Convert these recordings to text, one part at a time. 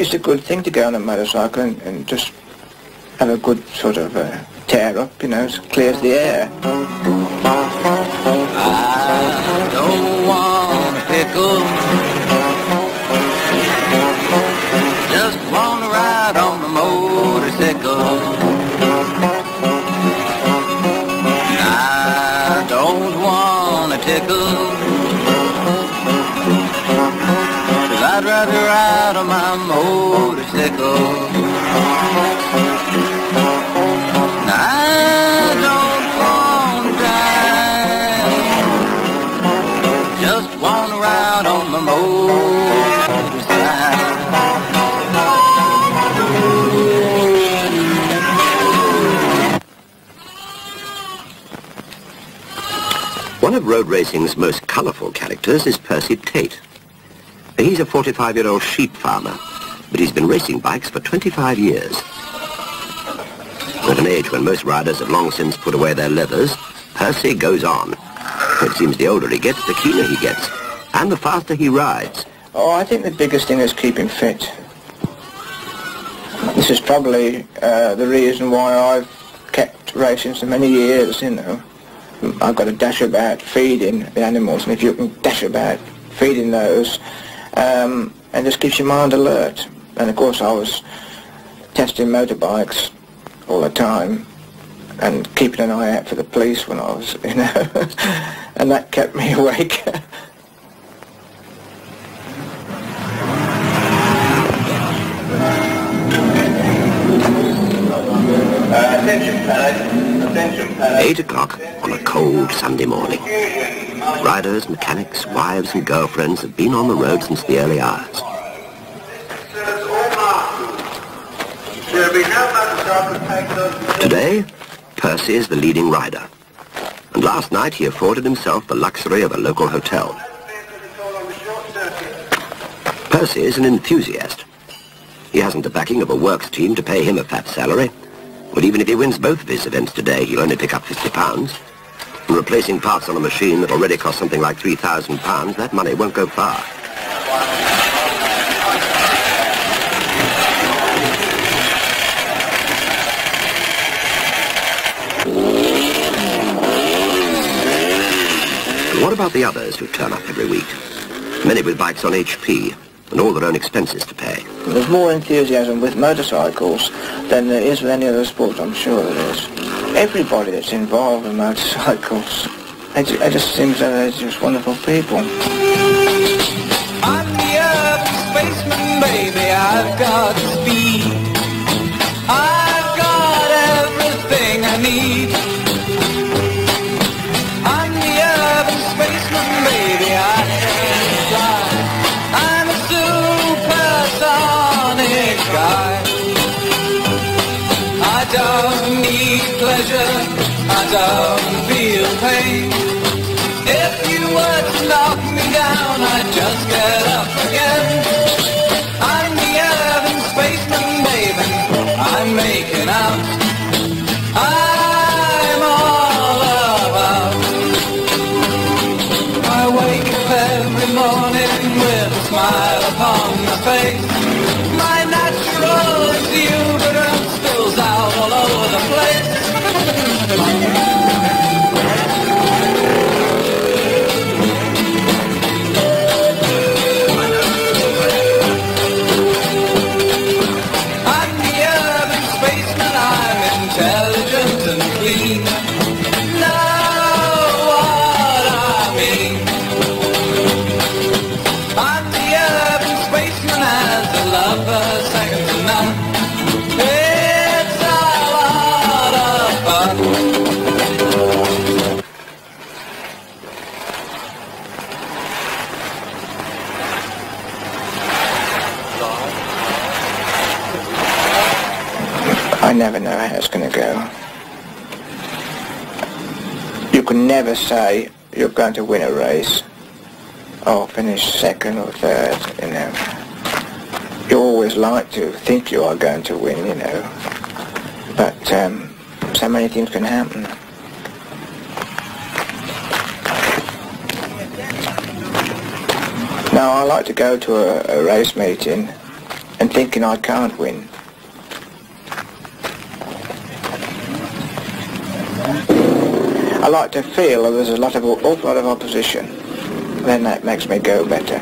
it's a good thing to go on a motorcycle and just have a good sort of tear up, you know, it clears the air. I don't want a pickle, just want to ride on the motorcycle. I don't want a tickle, 'cause I'd rather ride on my motorcycle. I don't want to die, just want to ride on my motorcycle. One of road racing's most colourful characters is Percy Tate. He's a 45-year-old sheep farmer, but he's been racing bikes for 25 years. At an age when most riders have long since put away their leathers, Percy goes on. It seems the older he gets, the keener he gets, and the faster he rides. Oh, I think the biggest thing is keeping fit. This is probably the reason why I've kept racing so many years, you know. I've got to dash about feeding the animals, and if you can dash about feeding those, and just keeps your mind alert. And of course I was testing motorbikes all the time and keeping an eye out for the police when I was, you know, and that kept me awake. Attention, attention. 8 o'clock on a cold Sunday morning. Riders, mechanics, wives and girlfriends have been on the road since the early hours. Today, Percy is the leading rider. And last night he afforded himself the luxury of a local hotel. Percy is an enthusiast. He hasn't the backing of a works team to pay him a fat salary. But even if he wins both of his events today, he'll only pick up £50. And replacing parts on a machine that already cost something like £3,000, that money won't go far. But what about the others who turn up every week? Many with bikes on HP and all their own expenses to pay. There's more enthusiasm with motorcycles than there is with any other sport, I'm sure there is. Everybody that's involved in motorcycles, it just seems that they're just wonderful people. I'm the urban spaceman, baby, I've got speed. I've got everything I need. I'm the urban spaceman, baby, I can fly. I'm a supersonic guy. I don't need pleasure, I don't feel pain. If you were to knock me down, I'd just get up again. I'm the urban spaceman, baby, I'm making out. I'm all about. I wake up every morning with a smile upon my face. My natural exuberance spills out all over the place. I'm the urban spaceman, I'm intelligent and clean. Know what I mean? I'm the urban spaceman, as a lover, second to none. It's a lot of fun. I never know how it's going to go. You can never say you're going to win a race or finish second or third, you know. You always like to think you are going to win, you know. But so many things can happen. Now I like to go to a race meeting and thinking I can't win. I like to feel that there's an awful lot of opposition. Then that makes me go better.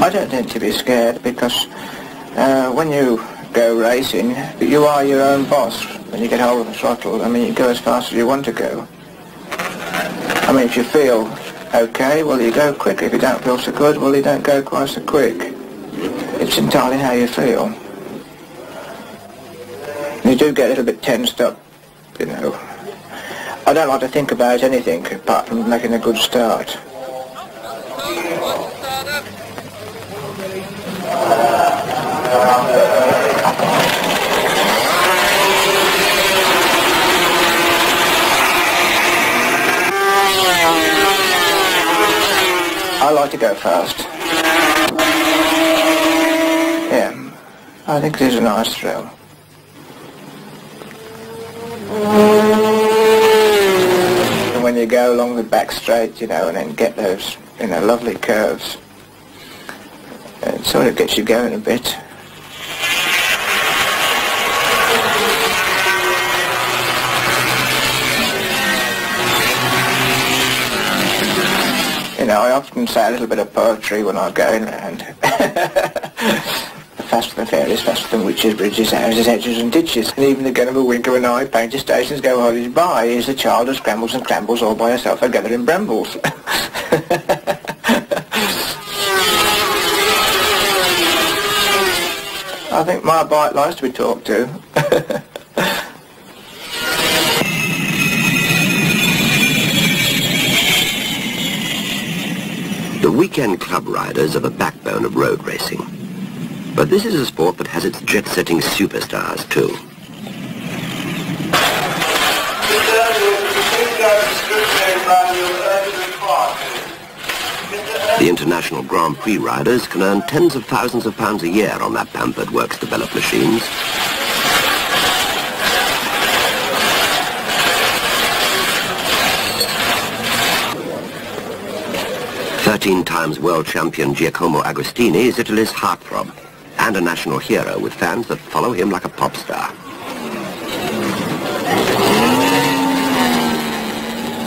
I don't tend to be scared because when you go racing, you are your own boss. When you get hold of the throttle, I mean, you go as fast as you want to go. I mean, if you feel okay, well, you go quick. If you don't feel so good, well, you don't go quite so quick. It's entirely how you feel. You do get a little bit tensed up, you know. I don't like to think about anything apart from making a good start. I like to go fast. Yeah, I think it is a nice thrill. And when you go along the back straight, you know, and then get those, you know, lovely curves, it sort of gets you going a bit. You know, I often say a little bit of poetry when I'm going round. The faster the fairies, faster than witches, bridges, houses, hedges and ditches. And even the gun of a wink of an eye, painter stations go holidays by. Here's a child who scrambles and crambles all by herself, a gathering brambles. I think my bike likes to be talked to. The weekend club riders are the backbone of road racing. But this is a sport that has its jet-setting superstars too. The international Grand Prix riders can earn tens of thousands of pounds a year on their pampered works-developed machines. Thirteen-times world champion Giacomo Agostini is Italy's heartthrob and a national hero with fans that follow him like a pop star.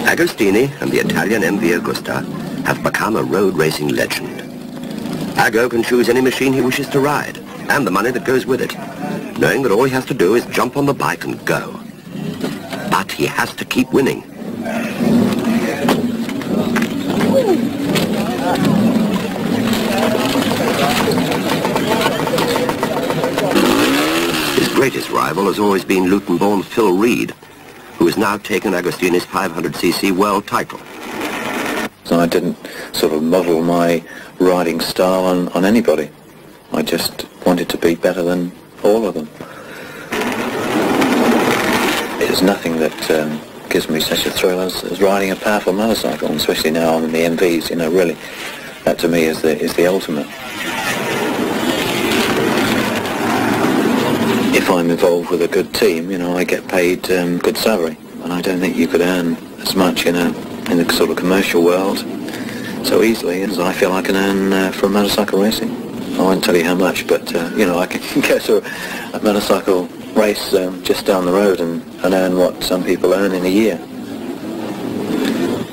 Agostini and the Italian MV Agusta have become a road racing legend. Ago can choose any machine he wishes to ride and the money that goes with it, knowing that all he has to do is jump on the bike and go. But he has to keep winning. His greatest rival has always been Luton-born Phil Reed, who has now taken Agostini's 500cc world title. So I didn't sort of model my riding style on anybody. I just wanted to be better than all of them. There's nothing that gives me such a thrill as riding a powerful motorcycle, and especially now I'm in the MVs, you know, really, that to me is the ultimate. If I'm involved with a good team, you know, I get paid good salary, and I don't think you could earn as much in the sort of commercial world so easily as I feel I can earn from motorcycle racing. I won't tell you how much, but you know, I can go to a motorcycle race just down the road and earn what some people earn in a year.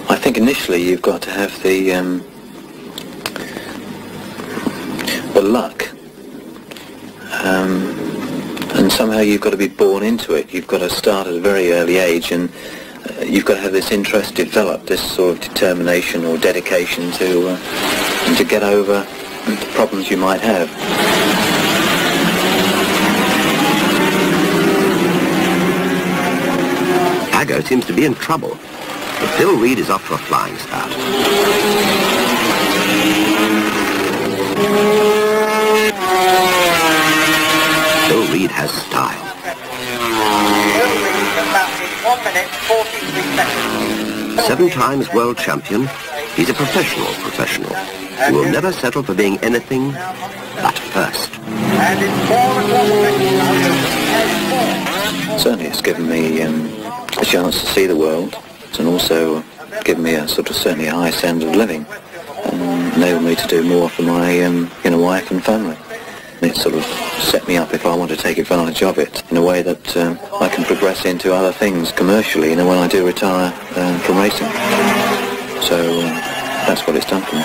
I think initially you've got to have the luck, and somehow you've got to be born into it. You've got to start at a very early age, and you've got to have this interest developed, this sort of determination or dedication to get over the problems you might have. Ago seems to be in trouble, but Phil Reed is off to a flying start. Phil Reed has style. 7 times world champion, he's a professional who will never settle for being anything but first. Certainly it's given me a chance to see the world, and also given me a sort of certainly a high standard of living, and enabled me to do more for my wife and family. It sort of set me up if I want to take advantage of it in a way that I can progress into other things commercially, when I do retire from racing. So that's what it's done for me.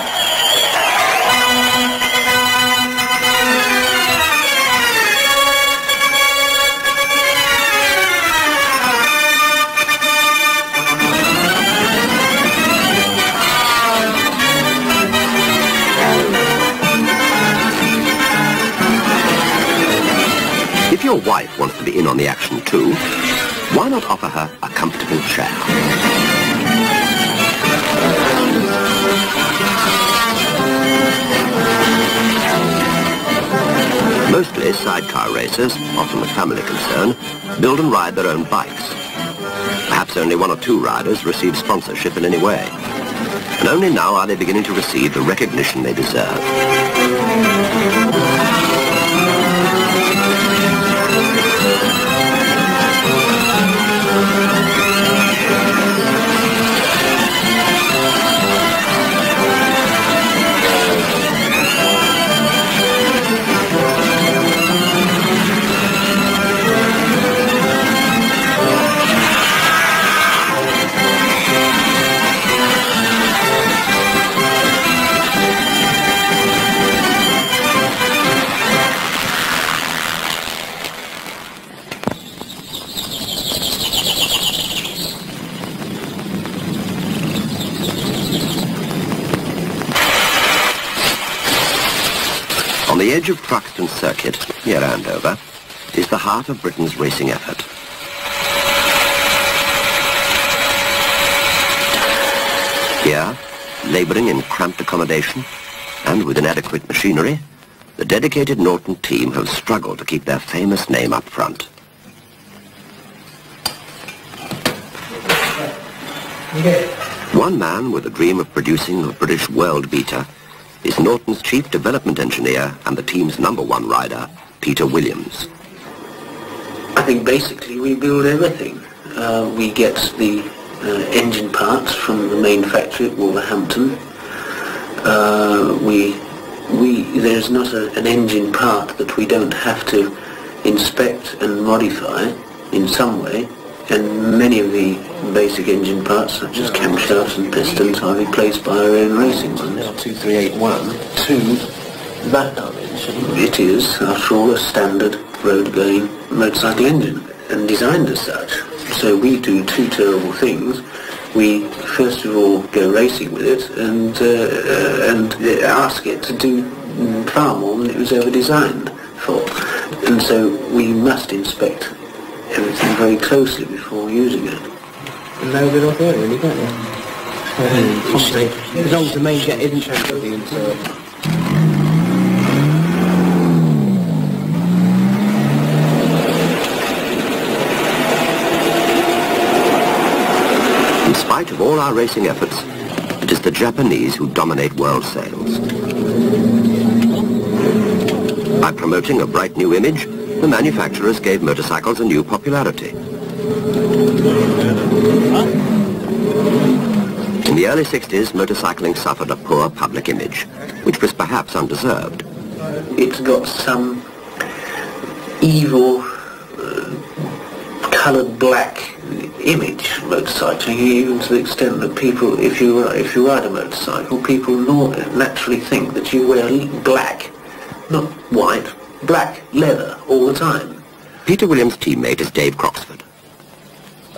If your wife wants to be in on the action too, why not offer her a comfortable chair? Mostly sidecar racers, often with family concern, build and ride their own bikes. Perhaps only one or two riders receive sponsorship in any way. And only now are they beginning to receive the recognition they deserve. On the edge of Truxton Circuit, near Andover, is the heart of Britain's racing effort. Here, labouring in cramped accommodation and with inadequate machinery, the dedicated Norton team have struggled to keep their famous name up front. One man with a dream of producing a British world beater is Norton's chief development engineer and the team's #1 rider, Peter Williams. I think basically we build everything. We get the engine parts from the main factory at Wolverhampton. There's not an engine part that we don't have to inspect and modify in some way, and many of the basic engine parts, such as camshafts and pistons, are replaced by our own racing ones. Now 2381 to that dimension. It is, after all, a standard road-going motorcycle engine, and designed as such. So we do two terrible things. We first of all go racing with it and ask it to do far more than it was ever designed for. And so we must inspect everything very closely before using it. No good off there, really, don't you? As long as the main jet isn't transferred into it. In spite of all our racing efforts, it is the Japanese who dominate world sales. By promoting a bright new image, the manufacturers gave motorcycles a new popularity. In the early 60s, motorcycling suffered a poor public image, which was perhaps undeserved. It's got some evil, coloured black image, motorcycling, even to the extent that people, if you ride a motorcycle, people naturally think that you wear black, not white, black leather all the time. Peter Williams' teammate is Dave Croxford.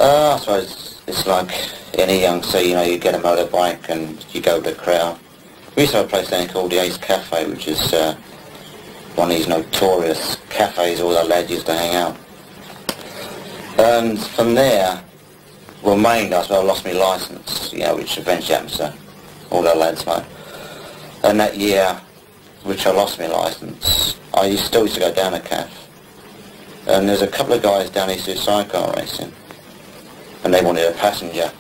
I suppose it's like any youngster, you get a motorbike and you go to the crowd. We used to have a place down called the Ace Cafe, which is one of these notorious cafes all the lads used to hang out. And from there, well, mainly I suppose I lost my licence, which eventually happens to all the lads, mate. And that year, which I lost my licence, I still used to go down to CAF. And there's a couple of guys down East who do sidecar racing, and they wanted a passenger.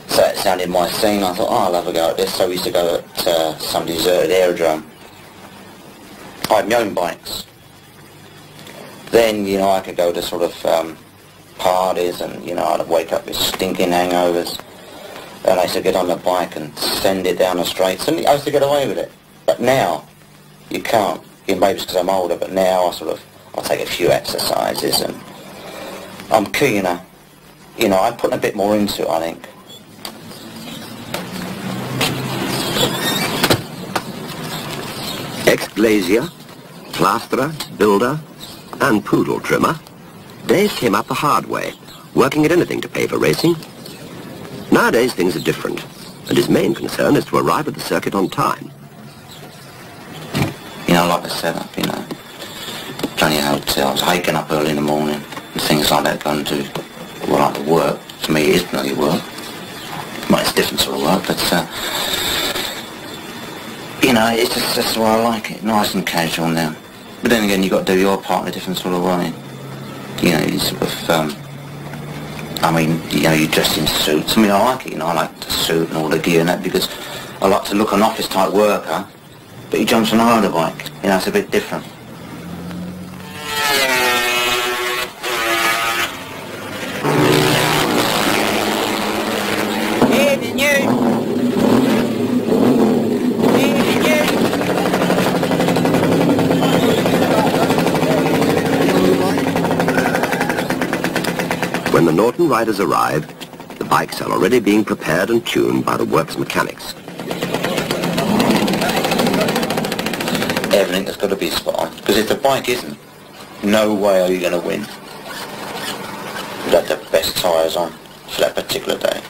So it sounded my scene. I thought, I'll have a go at this. So we used to go at some deserted aerodrome. I had my own bikes. Then, I could go to sort of parties, and, you know, I'd wake up with stinking hangovers. And I used to get on the bike and send it down the straights, and I used to get away with it. But now, you can't. Maybe it's because I'm older, but now I'll take a few exercises, and I'm keener. You know, I'm putting a bit more into it, I think. Ex-glazier, plasterer, builder, and poodle trimmer, Dave came up the hard way, working at anything to pay for racing. Nowadays things are different, and his main concern is to arrive at the circuit on time. You know, like the setup, you know, plenty of hotels, hiking up early in the morning, and things like that, going to, well, like the work. For me, it is bloody work. Well, it's different sort of work, but, you know, it's just that's the way I like it, nice and casual now. But then again, you've got to do your part in a different sort of way. You know, you sort of, I mean, you know, you dress in suits. I mean, I like it, you know, I like the suit and all the gear and that, because I like to look an office-type worker, but he jumps on a motorbike. You know, it's a bit different. When the Norton riders arrive, the bikes are already being prepared and tuned by the works mechanics. Everything has got to be spot on, because if the bike isn't, no way are you going to win. You've got the best tyres on for that particular day,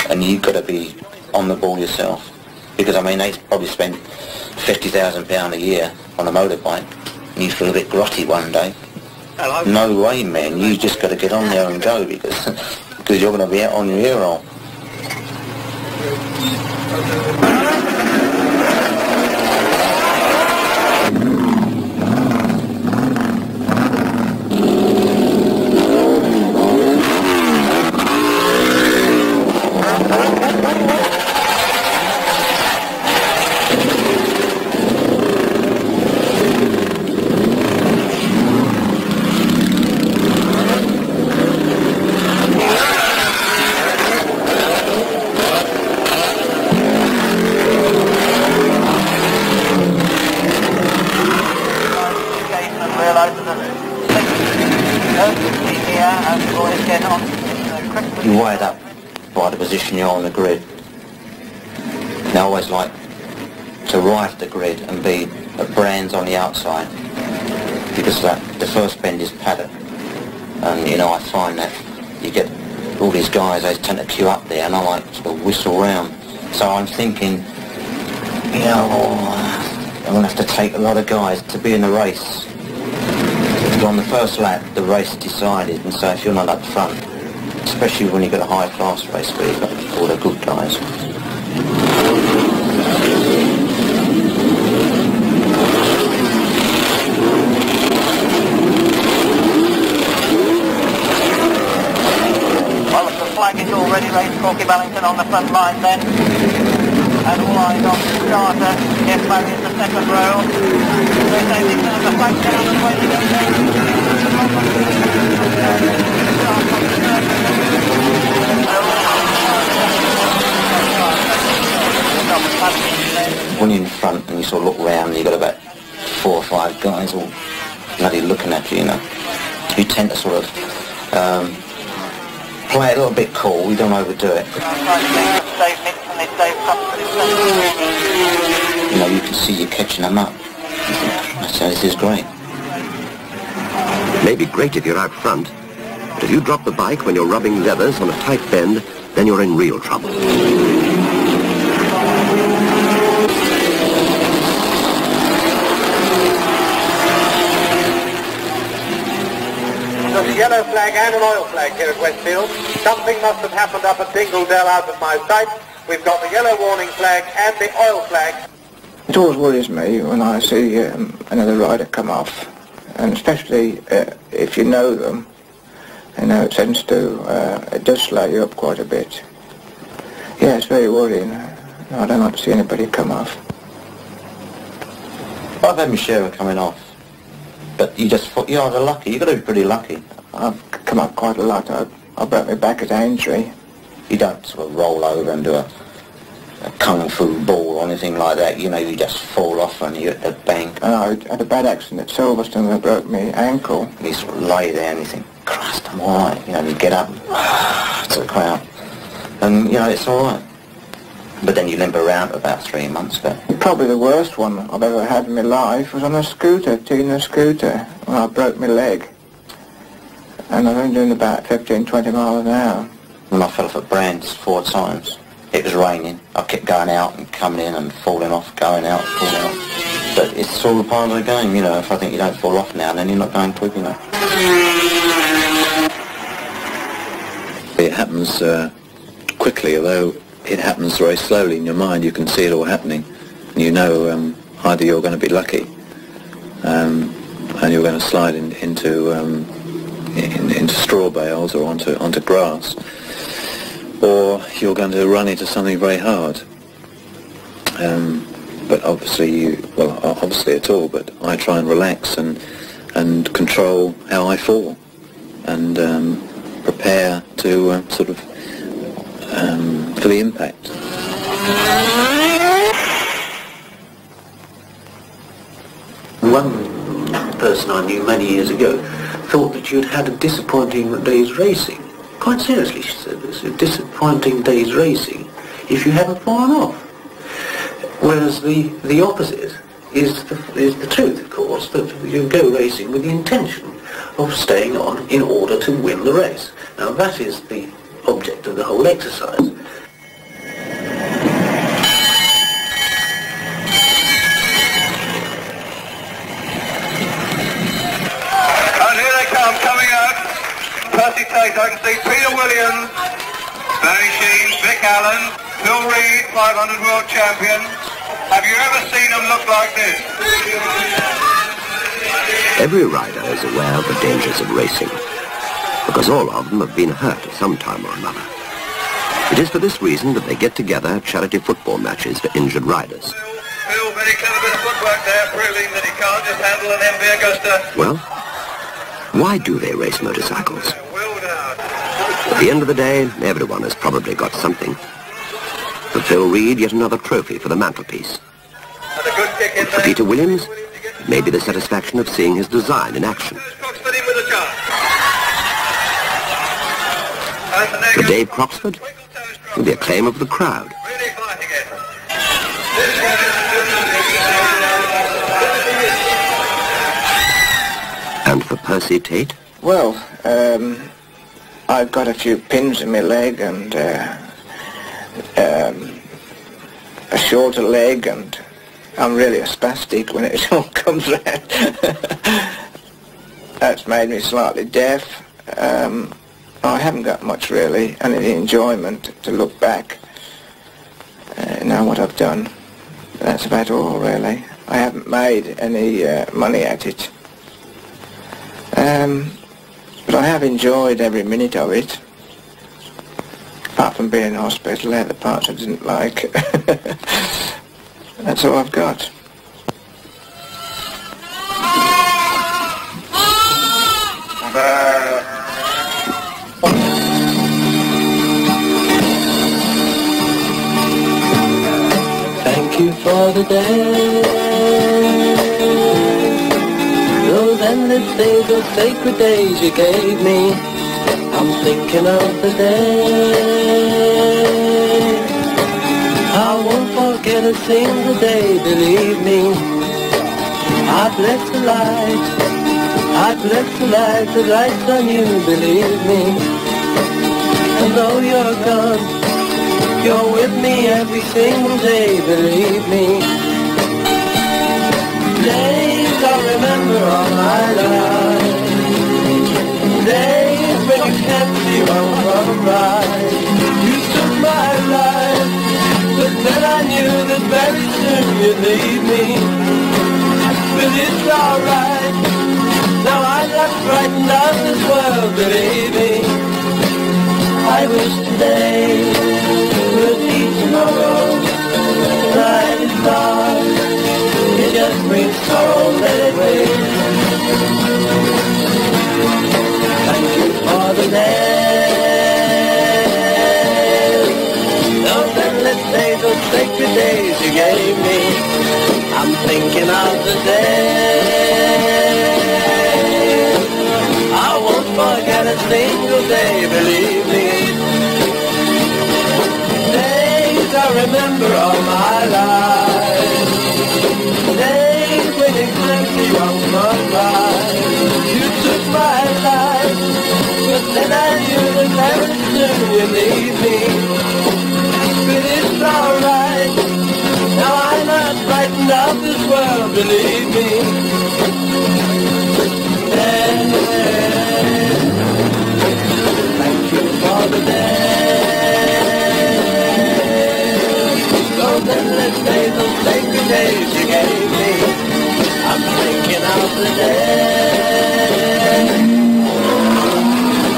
and you've got to be on the ball yourself, because I mean they probably spend £50,000 a year on a motorbike, and you feel a bit grotty one day. Hello. No way, man, you just got to get on there and go, because you're going to be out on your ear roll. You weigh it up by the position you're on the grid. And I always like to ride the grid and be at brands on the outside, because the first bend is paddock, and you know I find that you get all these guys, they tend to queue up there, and I like to sort of whistle round. So I'm thinking, you know, I'm going to have to take a lot of guys to be in the race. So on the first lap, the race decided, and so if you're not up front, especially when you've got a high-class race where you've got all the good guys. Well, the flag is already raised, Corky Bellington on the front line then. And all eyes on the starter, Jeff Barry in the second row. They're taking the flag down and waiting on When you're in front and you sort of look round, you've got about 4 or 5 guys all bloody looking at you, you know. You tend to sort of play it a little bit cool, you don't overdo it. You know, you can see you catching them up. So this is great. May be great if you're out front, but if you drop the bike when you're rubbing leathers on a tight bend, then you're in real trouble. There's a yellow flag and an oil flag here at Westfield. Something must have happened up at Dingledale out of my sight. We've got the yellow warning flag and the oil flag. It always worries me when I see another rider come off, and especially if you know them. You know, it tends to, it does slow you up quite a bit. Yeah, it's very worrying. I don't like to see anybody come off. I've had my share of coming off, but you just, you're either lucky, you've got to be pretty lucky. I've come up quite a lot. I broke my back at Aintree. You don't sort of roll over and do a kung fu ball or anything like that. You know, you just fall off and you hit the bank. And I had a bad accident at Silverstone where I broke my ankle. And you sort of lay there and you think, Christ, I'm all right. You know, you get up to the crowd. And, you know, it's all right. But then you limp around for about 3 months. But probably the worst one I've ever had in my life was on a scooter, Tina scooter, when I broke my leg. And I was only doing about 15, 20 miles an hour. When I fell off at Brands 4 times, it was raining. I kept going out and coming in and falling off, going out, falling off. But it's all a part of the game, you know. If I think you don't fall off now, then you're not going quick enough. It happens quickly, although it happens very slowly in your mind. You can see it all happening. And you know either you're going to be lucky and you're going to slide into straw bales or onto grass, or you're going to run into something very hard. But obviously obviously at all, but I try and relax and control how I fall and prepare to for the impact. One person I knew many years ago thought that you'd had a disappointing day's racing. Quite seriously, she said this, a disappointing day's racing if you hadn't fallen off. Whereas the opposite is the truth, of course, that you go racing with the intention of staying on in order to win the race. Now that is the object of the whole exercise. Percy Tate, I can see Peter Williams, Barry Sheen, Vic Allen, Phil Reed, 500 world champion. Have you ever seen them look like this? Every rider is aware of the dangers of racing, because all of them have been hurt at some time or another. It is for this reason that they get together at charity football matches for injured riders. Phil, very clever bit of footwork there, proving that he can't just handle an MV Augusta. Well, why do they race motorcycles? At the end of the day, everyone has probably got something. For Phil Reed, yet another trophy for the mantelpiece. And for Peter Williams, it may be the satisfaction of seeing his design in action. For Dave Croxford, the acclaim of the crowd. And for Percy Tate? Well, I've got a few pins in my leg and a shorter leg, and I'm really a spastic when it all comes round. That's made me slightly deaf. I haven't got much really, and any enjoyment to look back. Now what I've done, that's about all really. I haven't made any money at it. But I have enjoyed every minute of it, apart from being in hospital. They're the parts I didn't like. That's all I've got. Thank you for the day, those endless days, those sacred days you gave me. I'm thinking of the day I won't forget a single day, believe me. I bless the light, I bless the light that lights on you, believe me. And though you're gone, you're with me every single day, believe me. Days I remember all my life, days when you kept me on the ride. You took my life, but then I knew that very soon you'd leave me. But it's alright, now I'm not frightened of this world, believe me. I wish today would be tomorrow. Life is dark, it just brings sorrow, let it wait. Thank you for thinking of the day. I won't forget a single day, believe me. Days I remember all my life. Days when exactly on my mind. You took my life, but then I knew that very soon you leave me. But it's alright, now I'm not frightened of this world, believe me. Thank you for the day. So then let's say those sacred days you gave me. I'm thinking of the day.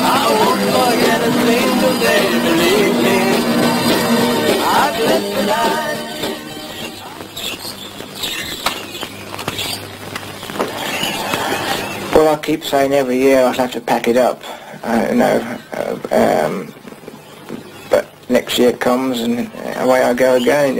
I won't forget a single day, believe me. I've lived the life. Well, I keep saying every year I'll have to pack it up, but next year comes and away I go again,